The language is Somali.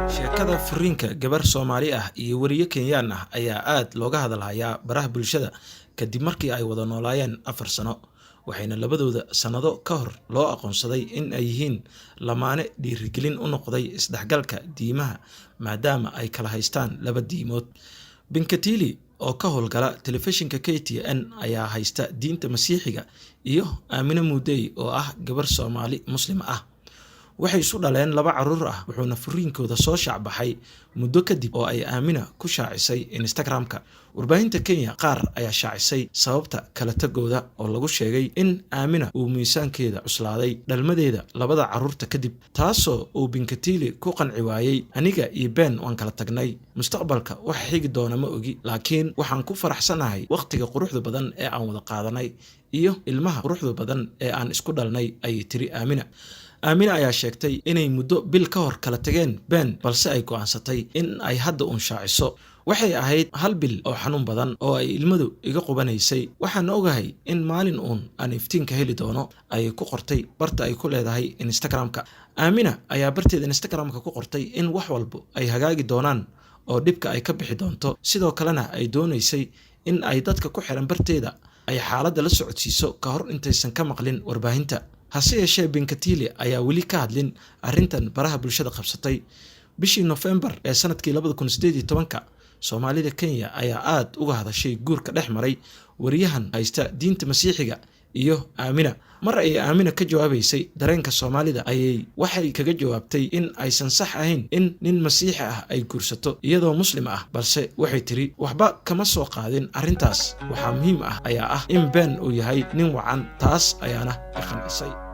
sheekada furiinka gabar Soomaali ah iyo wariye Kenyaan ah ayaa aad looga hadalhayaa baraha bulshada kadib markii ay wada noolaayeen 4 sano waxayna labadooda sanado ka hor loo aqoonsaday in ay yihiin lamaane dhiirigelin u noqday isdhexgalka diimaha maadaama ay kala haystaan laba diimood. Binkatili oo ka howlgala telefishinka KTN ayaa haysta diinta Masiixiga iyo Aamina Muudey oo ah gabar Soomaali Muslim ah. waxay isu dhaleen 2 caruur ah wuxuuna furiinkooda soo shacbaxay muddo kadib oo ay Aamina ku shaacisay Instagram-ka. Warbaahinta Kenya qaar ayaa shaacisay sababta kala tagooda oo lagu sheegay in Aamina uu miisaankeeda cuslaaday dhalmadeeda 2 caruurta kadib, taasoo uu Binkatili ku qanci waayay. Aniga iyo Ben waan kala tagnay, mustaqbalka wax xigi doona ma ogi, laakiin waxaan ku faraxsanahay waqtiga quruxda badan ee aan wada qaadanay iyo ilmaha quruxda badan ee aan isku dhalnay, ayay tiri Aamina. Aamina ayaa sheegtay inay muddo bil ka hor kala tageen Ben, balse ay go'aansatay in ay hadda shaaciso. waxay ahayd 1 bil oo xanuun badan oo ay ilmadu iga qubanaysay. waxaan ogahay in maalin aan iftiinka heli doono, ay ku qortay barta ay ku leedahay Instagram-ka. Aamina ayaa barteeda Instagram-ka ku qortay in wax walba ay hagaagi doonaan oo dhibka ay ka bixi doonto, sidoo kalena ay doonaysay in ay dadka ku xiran barteeda ay xaaladda la socodsiiso ka hor intaysan ka maqlin warbaahinta. hase yeeshee Binkatili ayaa weli ka hadlin arrintan baraha bulshada qabsatay. bishii November ee sanadkii 2018 Soomaalida Kenya ayaa aad uga hadashay guurka dhex maray wariyahan haysta diinta Masiixiga iyo Aamina. mar ay Aamina ka jawaabaysay dareenka Soomaalida waxay kaga jawaabtay in aysan sax ahayn in nin Masiixi ah ay guursato iyadoo Muslim ah, balse waxay tiri waxba kama soo qaadin arrintaas. waxa muhiim ah ayaa ah in Ben uu yahay nin wacan, taas ayaana qancisay.